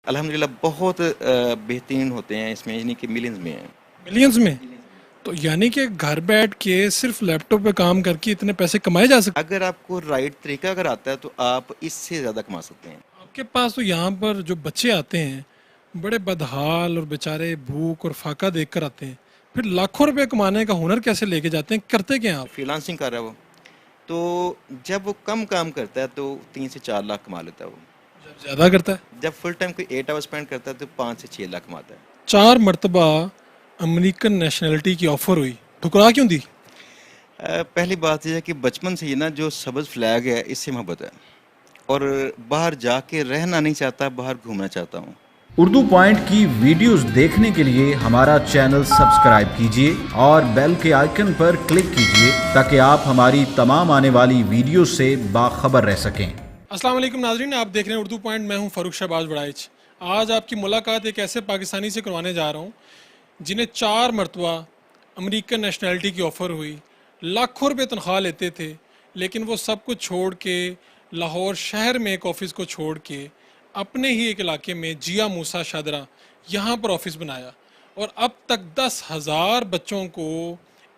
अल्हम्दुलिल्लाह बहुत बेहतरीन होते हैं इसमें, यानी कि मिलियंस में हैं। मिलियंस में? तो यानी कि घर बैठ के सिर्फ लैपटॉप पे काम करके इतने पैसे कमाए जा सकते अगर आपको राइट तरीका अगर आता है तो आप इससे ज़्यादा कमा सकते हैं। हैं? आपके पास तो यहाँ पर जो बच्चे आते हैं बड़े बदहाल और बेचारे भूख और फाका देख कर आते हैं, फिर लाखों रुपए कमाने का हुनर कैसे लेके जाते हैं, करते क्या हैं आप? फ्रीलांसिंग कर रहा है वो, तो जब वो कम काम करता है तो 3 से 4 लाख कमा लेता है वो। जब ज़्यादा करता है? जब फुल टाइम कोई 8 आवर स्पेंड करता है तो 5 से 6 लाख कमाता है। 4 मरतबा अमेरिकन नेशनलिटी की ऑफर हुई, ठुकरा क्यों दी? पहली बात यह है कि बचपन से ही ना जो सब्ज़ फ्लैग है इससे मोहब्बत है, और बाहर जाके रहना नहीं चाहता, बाहर घूमना चाहता हूँ। उर्दू पॉइंट की वीडियोस देखने के लिए हमारा चैनल सब्सक्राइब कीजिए और बेल के आइकन पर क्लिक कीजिए ताकि आप हमारी तमाम आने वाली वीडियोस से बाखबर रह सकें। अस्सलाम वालेकुम नाजरीन, आप देख रहे हैं उर्दू पॉइंट। मैं हूं फ़ारूक शहबाज बड़ाइच। आज आपकी मुलाकात एक ऐसे पाकिस्तानी से करवाने जा रहा हूं जिन्हें 4 मरतबा अमेरिकन नेशनलिटी की ऑफ़र हुई, लाखों रुपए तनख्वाह लेते थे, लेकिन वो सब कुछ छोड़ के लाहौर शहर में एक ऑफ़िस को छोड़ के अपने ही एक इलाके में जिया मूसा शादरा यहाँ पर ऑफ़िस बनाया और अब तक 10,000 बच्चों को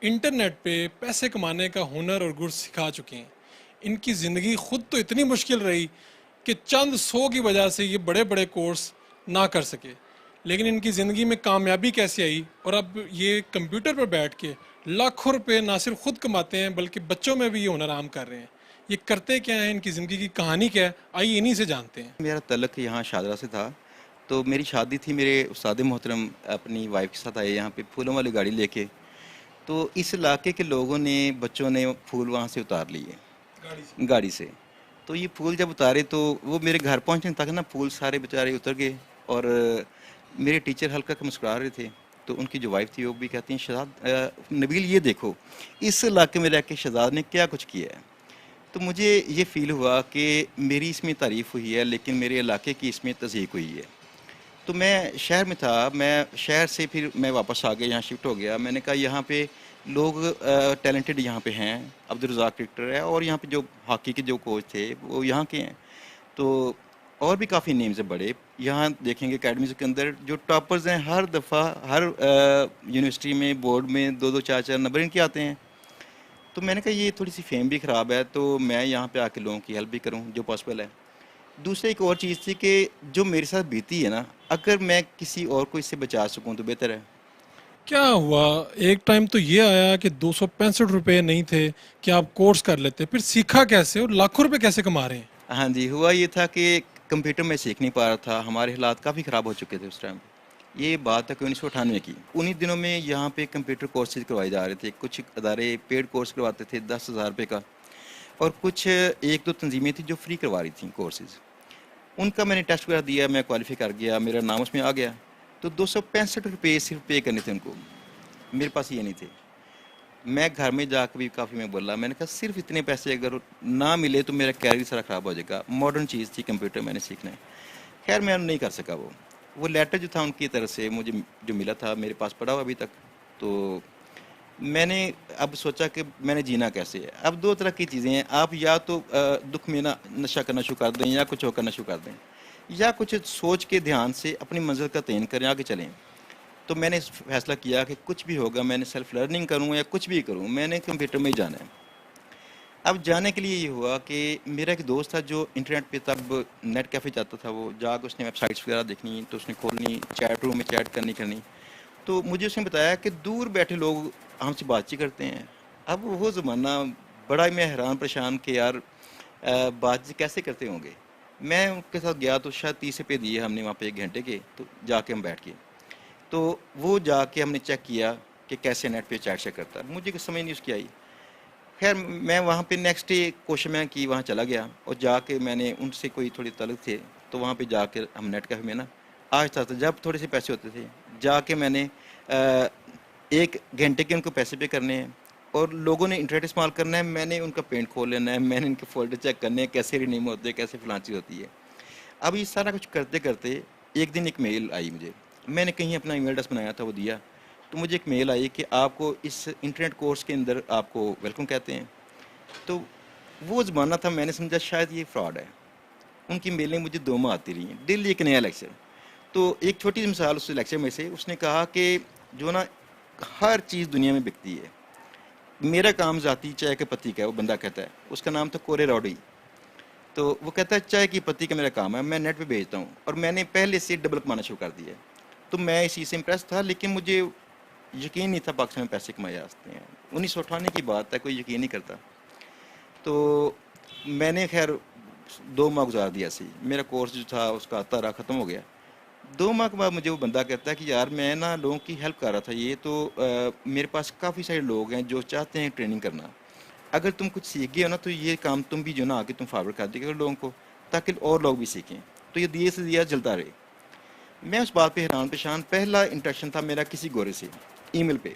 इंटरनेट पे पैसे कमाने का हुनर और गुर सिखा चुके हैं। इनकी ज़िंदगी खुद तो इतनी मुश्किल रही कि चंद सौ की वजह से ये बड़े बड़े कोर्स ना कर सके, लेकिन इनकी ज़िंदगी में कामयाबी कैसे आई और अब ये कंप्यूटर पर बैठ के लाखों रुपए ना सिर्फ खुद कमाते हैं बल्कि बच्चों में भी ये हुनर आम कर रहे हैं। ये करते क्या हैं, इनकी ज़िंदगी की कहानी क्या है, आइए इन्हीं से जानते हैं। मेरा तल्लक यहाँ शादरा से था, तो मेरी शादी थी, मेरे उस्ताद मोहतरम अपनी वाइफ के साथ आए यहाँ पे फूलों वाली गाड़ी लेके। तो इस इलाके के लोगों ने, बच्चों ने फूल वहाँ से उतार लिए गाड़ी से? गाड़ी से। तो ये फूल जब उतारे तो वो मेरे घर पहुँचने तक ना फूल सारे बेचारे उतर गए, और मेरे टीचर हल्का का मुस्कुरा रहे थे। तो उनकी जो वाइफ थी वो भी कहती हैं, शहजाद नबील ये देखो इस इलाके में रह के शहजाद ने क्या कुछ किया है। तो मुझे ये फ़ील हुआ कि मेरी इसमें तारीफ़ हुई है लेकिन मेरे इलाके की इसमें तज़ीक हुई है। तो मैं शहर में था, मैं शहर से फिर मैं वापस आ गया, यहाँ शिफ्ट हो गया। मैंने कहा यहाँ पे लोग टैलेंटेड यहाँ पे हैं, अब्दुल रज़ाक क्रिकेटर है, और यहाँ पे जो हॉकी के जो कोच थे वो यहाँ के हैं। तो और भी काफ़ी नेम्स हैं बड़े, यहाँ देखेंगे अकेडमीज़ के अंदर जो टॉपर्स हैं, हर दफ़ा हर यूनिवर्सिटी में बोर्ड में 2-2 4-4 नंबर इनके आते हैं। तो मैंने कहा ये थोड़ी सी फेम भी ख़राब है, तो मैं यहाँ पे आके लोगों की हेल्प भी करूँ जो पॉसिबल है। दूसरी एक और चीज़ थी कि जो मेरे साथ बीती है ना, अगर मैं किसी और को इससे बचा सकूँ तो बेहतर है। क्या हुआ? एक टाइम तो ये आया कि 265 रुपये नहीं थे कि आप कोर्स कर लेते, फिर सीखा कैसे और लाखों रुपए कैसे कमा रहे हैं? हाँ जी, हुआ ये था कि कंप्यूटर मैं सीख नहीं पा रहा था, हमारे हालात काफ़ी ख़राब हो चुके थे उस टाइम। ये बात है कि 1998 की। उन्हीं दिनों में यहाँ पे कंप्यूटर कोर्सेज़ करवाए जा रहे थे। कुछ अदारे पेड कोर्स करवाते थे 10,000 रुपये का, और कुछ 1-2 तंजीमें थी जो फ्री करवा रही थी कोर्सेज़। उनका मैंने टेस्ट वगैरह दिया, मैं क्वालिफ़ाई कर गया, मेरा नाम उसमें आ गया। तो 265 रुपये सिर्फ पे करने थे उनको, मेरे पास ये नहीं थे। मैं घर में जाकर भी काफ़ी मैं बोला, मैंने कहा सिर्फ इतने पैसे अगर ना मिले तो मेरा कैरियर सारा ख़राब हो जाएगा। मॉडर्न चीज़ थी, कंप्यूटर मैंने सीखना है। खैर मैं नहीं कर सका वो लेटर जो था उनकी तरफ से मुझे जो मिला था मेरे पास पड़ा हुआ अभी तक। तो मैंने अब सोचा कि मैंने जीना कैसे है। अब दो तरह की चीज़ें हैं, आप या तो दुख में ना नशा करना शुरू कर दें या कुछ और करना शुरू कर दें, या कुछ सोच के ध्यान से अपनी मंजिल का तयन करें, आगे चलें। तो मैंने फैसला किया कि कुछ भी होगा, मैंने सेल्फ लर्निंग करूँ या कुछ भी करूँ, मैंने कंप्यूटर में ही जाना है। अब जाने के लिए ये हुआ कि मेरा एक दोस्त था जो इंटरनेट पे तब नेट कैफ़े जाता था, वो जाकर उसने वेबसाइट्स वगैरह देखनी, तो उसने खोलनी, चैट रूम में चैट करनी। तो मुझे उसने बताया कि दूर बैठे लोग हमसे बातचीत करते हैं। अब वो ज़माना बड़ा ही मैं हैरान परेशान कि यार बातचीत कैसे करते होंगे। मैं उनके साथ गया तो शायद 30 रुपये दिए हमने वहाँ पे 1 घंटे के, तो जाके हम बैठ गए। तो वो जाके हमने चेक किया कि कैसे नेट पे चैट से करता है, मुझे कुछ समझ नहीं उसकी आई। खैर मैं वहाँ पे नेक्स्ट डे कोशिश की वहाँ चला गया, और जाके मैंने उनसे कोई थोड़ी तलब थे, तो वहाँ पे जाकर हम नेट कैफ़े में ना आज था जब थोड़े से पैसे होते थे, जाके मैंने 1 घंटे के उनको पैसे पे करने हैं, और लोगों ने इंटरनेट इस्तेमाल करना है, मैंने उनका पेंट खोल लेना है, मैंने इनके फोल्डर चेक करने हैं कैसे रिनीम होते हैं, कैसे फलां चीज़ होती है। अब ये सारा कुछ करते करते एक दिन एक मेल आई मुझे, मैंने कहीं अपना ईमेल एड्रेस बनाया था वो दिया, तो मुझे एक मेल आई कि आपको इस इंटरनेट कोर्स के अंदर आपको वेलकम कहते हैं। तो वो ज़माना था, मैंने समझा शायद ये फ्रॉड है। उनकी मेलें मुझे 2 माह आती रही हैं, डेली एक नया लेक्चर। तो एक छोटी सी मिसाल उस लेक्चर में से उसने कहा कि जो ना हर चीज़ दुनिया में बिकती है, मेरा काम ज़ाती चाय के पत्ती का है। वो बंदा कहता है, उसका नाम था कोरे रॉडी। तो वो कहता है चाय की पत्ती का मेरा काम है, मैं नेट पे बेचता हूँ और मैंने पहले से डबल कमाना शुरू कर दिया है। तो मैं इस चीज़ से इम्प्रेस था, लेकिन मुझे यकीन नहीं था पाकिस्तान में पैसे कमाए जा सकते हैं। 1998 की बात है, कोई यकीन नहीं करता। तो मैंने खैर 2 माह गुजार दिया ऐसे ही। मेरा कोर्स जो था उसका आता रहा, ख़त्म हो गया। 2 माह के बाद मुझे वो बंदा कहता है कि यार मैं ना लोगों की हेल्प कर रहा था, ये तो मेरे पास काफ़ी सारे लोग हैं जो चाहते हैं ट्रेनिंग करना। अगर तुम कुछ सीख गए हो ना तो ये काम तुम भी जो ना आके तुम फॉरवर्ड कर दिया लोगों को, ताकि और लोग भी सीखें। तो ये दिए से दिया जलता रहे। मैं उस बात पे हैरान परेशान। पहला इंटरेक्शन था मेरा किसी गोरे से ईमेल पे।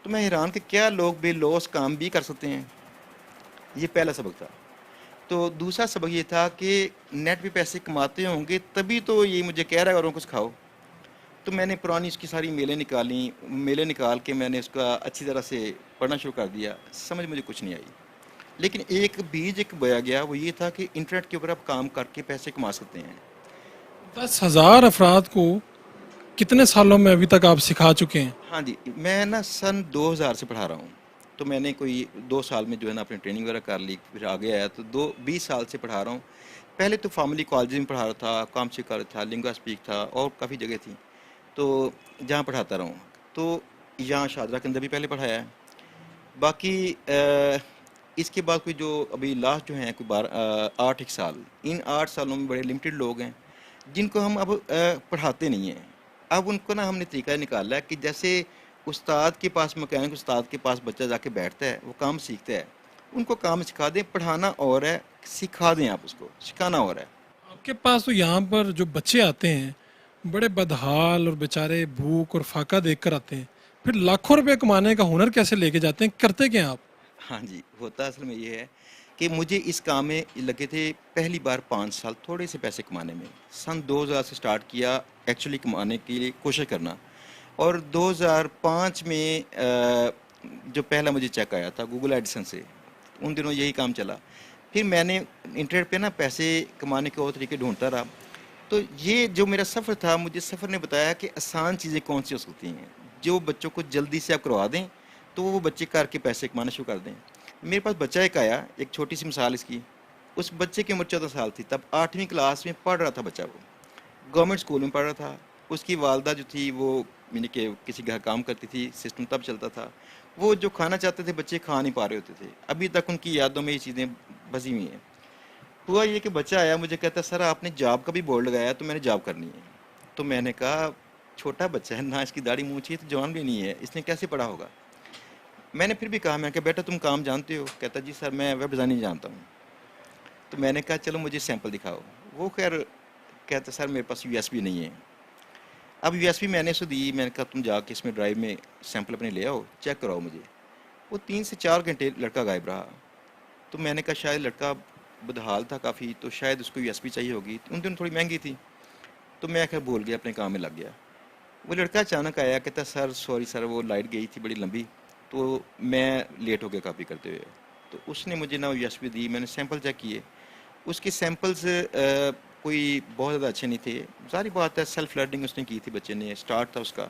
तो मैं हैरान कि क्या लोग बेलौस काम भी कर सकते हैं। ये पहला सबक था। तो दूसरा सबक ये था कि नेट पे पैसे कमाते होंगे तभी तो ये मुझे कह रहा है औरों को सिखाओ। तो मैंने पुरानी उसकी सारी मेलें निकाली, मेलें निकाल के मैंने उसका अच्छी तरह से पढ़ना शुरू कर दिया। समझ मुझे कुछ नहीं आई, लेकिन एक बीज एक बोया गया, वो ये था कि इंटरनेट के ऊपर आप काम करके पैसे कमा सकते हैं। 10,000 अफराद को कितने सालों में अभी तक आप सिखा चुके हैं? हाँ जी, मैं ना सन 2000 से पढ़ा रहा हूँ। तो मैंने कोई 2 साल में जो है ना अपनी ट्रेनिंग वगैरह कर ली, फिर आगे आया तो 20 साल से पढ़ा रहा हूँ। पहले तो फैमिली कॉलेज में पढ़ा रहा था, कामसी कॉलेज था, लिंगा स्पीक था और काफ़ी जगह थी, तो जहाँ पढ़ाता रहा हूँ। तो यहाँ शादरा के अंदर भी पहले पढ़ाया है। बाकी इसके बाद कोई जो अभी लास्ट जो हैं कोई 8 साल, इन 8 सालों में बड़े लिमिटेड लोग हैं जिनको हम अब पढ़ाते नहीं हैं। अब उनको ना हमने तरीका निकाला है कि जैसे उस्ताद के पास मैकेनिक, उस्ताद के पास बच्चा जाके बैठता है, वो काम सीखता है, उनको काम सिखा दें। पढ़ाना और है, सिखा दें आप उसको, सिखाना और है। आपके पास तो यहाँ पर जो बच्चे आते हैं बड़े बदहाल और बेचारे भूख और फाका देख कर आते हैं, फिर लाखों रुपए कमाने का हुनर कैसे लेके जाते हैं, करते क्या हैं आप? हाँ जी, होता असल में ये है कि मुझे इस काम में लगे थे पहली बार 5 साल थोड़े से पैसे कमाने में। सन 2000 से स्टार्ट किया एक्चुअली कमाने के लिए कोशिश करना, और 2005 में जो पहला मुझे चेक आया था गूगल एडिसन से, उन दिनों यही काम चला। फिर मैंने इंटरनेट पे ना पैसे कमाने के और तरीके ढूंढता रहा। तो ये जो मेरा सफ़र था, मुझे सफ़र ने बताया कि आसान चीज़ें कौन सी हो सकती हैं जो बच्चों को जल्दी से आप करवा दें तो वो बच्चे करके पैसे कमाना शुरू कर दें। मेरे पास बच्चा एक आया, एक छोटी सी मिसाल इसकी। उस बच्चे की उम्र 14 साल थी, तब 8वीं क्लास में पढ़ रहा था बच्चा। वो गवर्नमेंट स्कूल में पढ़ रहा था। उसकी वालदा जो थी वो यानी कि किसी घर काम करती थी, सिस्टम तब चलता था। वो जो खाना चाहते थे बच्चे खा नहीं पा रहे होते थे। अभी तक उनकी यादों में ये चीज़ें बसी हुई हैं। हुआ ये कि बच्चा आया, मुझे कहता सर आपने जॉब का भी बोर्ड लगाया तो मैंने जॉब करनी है। तो मैंने कहा छोटा बच्चा है ना, इसकी दाढ़ी मूंछ है, तो जवान भी नहीं है, इसने कैसे पढ़ा होगा। मैंने फिर भी कहा, मैं कहा बेटा तुम काम जानते हो? कहता जी सर मैं वेब डिज़ाइनिंग जानता हूँ। तो मैंने कहा चलो मुझे सैंपल दिखाओ। वो खैर कहता सर मेरे पास USB नहीं है। अब USB मैंने उसको दी। मैंने कहा तुम जाके इसमें ड्राइव में सैंपल अपने ले आओ, चेक कराओ मुझे। वो 3 से 4 घंटे लड़का गायब रहा। तो मैंने कहा शायद लड़का बदहाल था काफ़ी, तो शायद उसको USB चाहिए होगी। उन दिन थोड़ी महंगी थी। तो मैं खैर भूल गया, अपने काम में लग गया। वो लड़का अचानक आया, कहता सर सॉरी सर वो लाइट गई थी बड़ी लंबी, तो मैं लेट हो गया कॉपी करते हुए। तो उसने मुझे ना USB दी। मैंने सैंपल चेक किए। उसके सैंपल्स कोई बहुत ज़्यादा अच्छे नहीं थे। सारी बात है सेल्फ लर्निंग उसने की थी, बच्चे ने, स्टार्ट था उसका।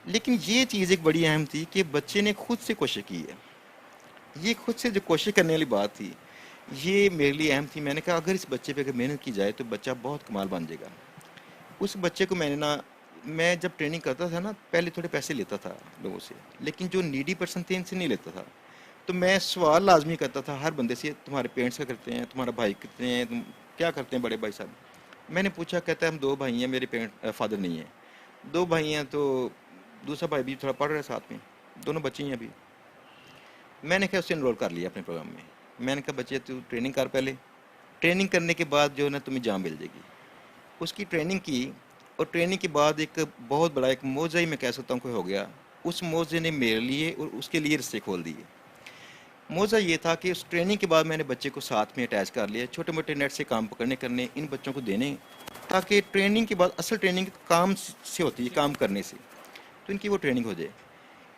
लेकिन ये चीज़ एक बड़ी अहम थी कि बच्चे ने खुद से कोशिश की है। ये खुद से जो कोशिश करने वाली बात थी, ये मेरे लिए अहम थी। मैंने कहा अगर इस बच्चे पे अगर मेहनत की जाए तो बच्चा बहुत कमाल बन जाएगा। उस बच्चे को मैंने ना, मैं जब ट्रेनिंग करता था ना, पहले थोड़े पैसे लेता था लोगों से, लेकिन जो नीडी पर्सन थे इनसे नहीं लेता था। तो मैं सवाल लाजमी करता था हर बंदे से, तुम्हारे पेरेंट्स क्या करते हैं, तुम्हारा भाई कितने हैं, तुम क्या करते हैं बड़े भाई साहब। मैंने पूछा, कहता है हम 2 भाई हैं, मेरे फादर नहीं है। 2 भाई हैं तो दूसरा भाई भी थोड़ा पढ़ रहा है साथ में, दोनों बच्चे हैं अभी। मैंने क्या उससे इनरोल कर लिया अपने प्रोग्राम में। मैंने कहा बच्चे तू ट्रेनिंग कर पहले, ट्रेनिंग करने के बाद जो है ना तुम्हें जॉब मिल जाएगी। उसकी ट्रेनिंग की, और ट्रेनिंग के बाद एक बहुत बड़ा एक मोज़ा ही मैं कह सकता हूँ कोई हो गया। उस मोज़े ने मेरे लिए और उसके लिए रिश्ते खोल दिए। मोज़ा ये था कि उस ट्रेनिंग के बाद मैंने बच्चे को साथ में अटैच कर लिया, छोटे मोटे नेट से काम पकड़ने करने, इन बच्चों को देने, ताकि ट्रेनिंग के बाद असल ट्रेनिंग काम से होती है, काम करने से, तो इनकी वो ट्रेनिंग हो जाए।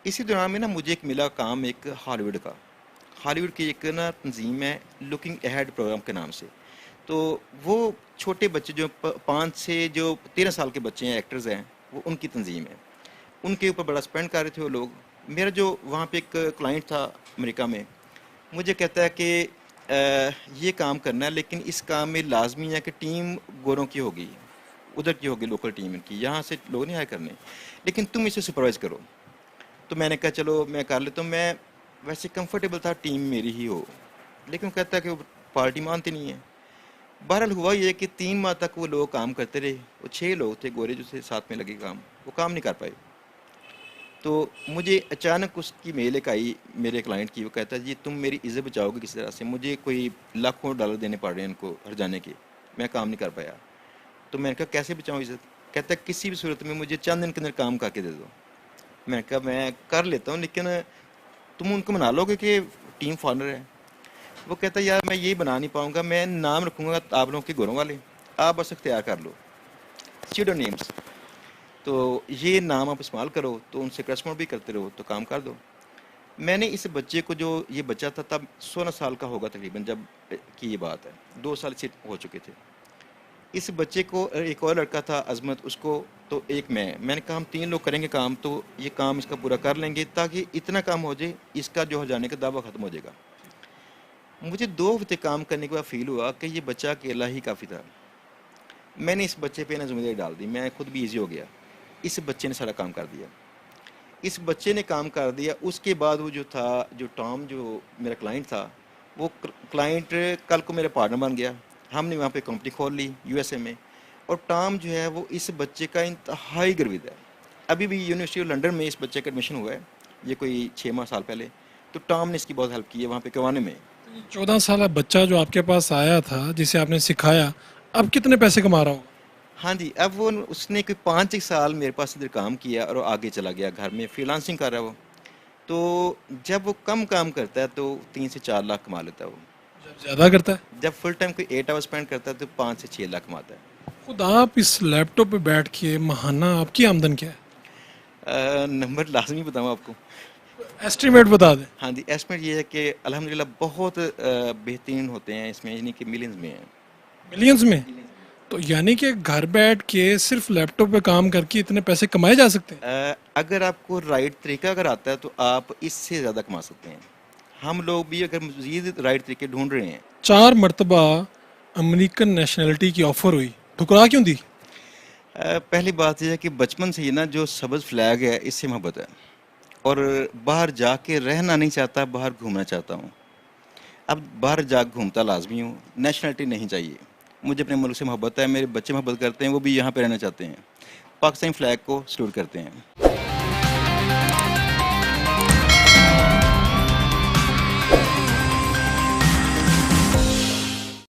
इसी दौरान में ना मुझे एक मिला काम एक हॉलीवुड का। हॉलीवुड की एक ना तंजीम है लुकिंग अहेड प्रोग्राम के नाम से। तो वो छोटे बच्चे जो 5 से जो 13 साल के बच्चे हैं, एक्टर्स हैं, वो उनकी तंजीम है, उनके ऊपर बड़ा स्पेंड कर रहे थे वो लोग। मेरा जो वहाँ पे एक क्लाइंट था अमेरिका में, मुझे कहता है कि ये काम करना है, लेकिन इस काम में लाजमी है कि टीम गोरों की होगी, उधर की होगी, लोकल टीम की, यहाँ से लोग नहीं हायर करने, लेकिन तुम इसे सुपरवाइज़ करो। तो मैंने कहा चलो मैं कर लेता हूँ, मैं वैसे कंफर्टेबल था टीम मेरी ही हो, लेकिन वो कहता है कि वो पार्टी मानती नहीं है। बहरहाल हुआ ये कि 3 माह तक वो लोग काम करते रहे। वो 6 लोग थे गोरे जो थे साथ में लगे काम, वो काम नहीं कर पाए। तो मुझे अचानक उसकी मेल एक आई मेरे क्लाइंट की, वो कहता है जी तुम मेरी इज़्ज़त बचाओगे किसी तरह से, मुझे कोई लाखों डॉलर देने पड़ रहे हैं इनको हर जाने के, मैं काम नहीं कर पाया। तो मैंने कहा कैसे बचाऊँ इज़्ज़त? कहता है किसी भी सूरत में मुझे चंद दिन के अंदर काम करके दे दो। मैंने कहा मैं कर लेता हूँ, लेकिन तुम उनको मना लोगे कि टीम फॉरनर है? वो कहता है यार मैं ये बना नहीं पाऊँगा, मैं नाम रखूँगा आप लोगों के गोरों वाले, आप बस तैयार कर लो सीडो नेम्स, तो ये नाम आप इस्तेमाल करो, तो उनसे कस्टमर भी करते रहो, तो काम कर दो। मैंने इस बच्चे को, जो ये बच्चा था तब 16 साल का होगा तकरीबन जब की ये बात है, 2 साल से हो चुके थे। इस बच्चे को एक और लड़का था अजमत, उसको, तो एक मैंने कहा हम 3 लोग करेंगे काम, तो ये काम इसका पूरा कर लेंगे ताकि इतना काम हो जाए, इसका जो हो जाने का दावा ख़त्म हो जाएगा। मुझे 2 हफ्ते काम करने के बाद फील हुआ कि ये बच्चा अकेला ही काफ़ी था। मैंने इस बच्चे पे ना जिम्मेदारी डाल दी, मैं खुद भी ईजी हो गया। इस बच्चे ने सारा काम कर दिया, इस बच्चे ने काम कर दिया। उसके बाद वो जो था, जो टॉम जो मेरा क्लाइंट था, वो क्लाइंट कल को मेरा पार्टनर बन गया। हमने वहाँ पे कंपनी खोल ली यूएसए में, और टॉम जो है वो इस बच्चे का इंतहाई गर्विद है। अभी भी यूनिवर्सिटी ऑफ लंदन में इस बच्चे का एडमिशन हुआ है, ये कोई 6 साल पहले। तो टॉम ने इसकी बहुत हेल्प की है वहाँ पे करवाने में। 14 साल बच्चा जो आपके पास आया था, जिसे आपने सिखाया, अब कितने पैसे कमा रहा हो? हाँ जी, अब वो उसने कोई 5-1 साल मेरे पास इधर काम किया और आगे चला गया, घर में फ्रीलांसिंग कर रहा है वो। तो जब वो कम काम करता है तो 3 से 4 लाख कमा लेता है वो। जब ज़्यादा करता है? जब फुल टाइम कोई 8 आवर स्पेंड करता है तो 5 से 6 लाख कमाता है। खुद आप इस लैपटॉप पे बैठ के महाना आपकी आमदन क्या है? नंबर लाजमी बताऊँ आपको? एस्टिमेट बता दें। हाँ जी, एस्टिमेट ये है कि अल्हम्दुलिल्लाह बहुत बेहतरीन होते हैं इसमें, यानी कि मिलियंस में है। मिलियंस में? तो यानी कि घर बैठ के सिर्फ लैपटॉप पे काम करके इतने पैसे कमाए जा सकते हैं? अगर आपको राइट तरीका अगर आता है तो आप इससे ज़्यादा कमा सकते हैं। हम लोग भी अगर मज़ीद राइट तरीके ढूंढ रहे हैं। 4 मरतबा अमेरिकन नेशनलिटी की ऑफर हुई, ठुकरा क्यों दी? पहली बात यह है कि बचपन से ही ना जो सब्ज़ फ्लैग है इससे मोहब्बत है, और बाहर जाके रहना नहीं चाहता, बाहर घूमना चाहता हूँ। अब बाहर जा घूमता लाजमी हूँ, नेशनलिटी नहीं चाहिए। मुझे अपने मुल्क से मोहब्बत है, मेरे बच्चे मोहब्बत करते हैं, वो भी यहाँ पे रहना चाहते हैं, पाकिस्तानी फ्लैग को सल्यूट करते हैं।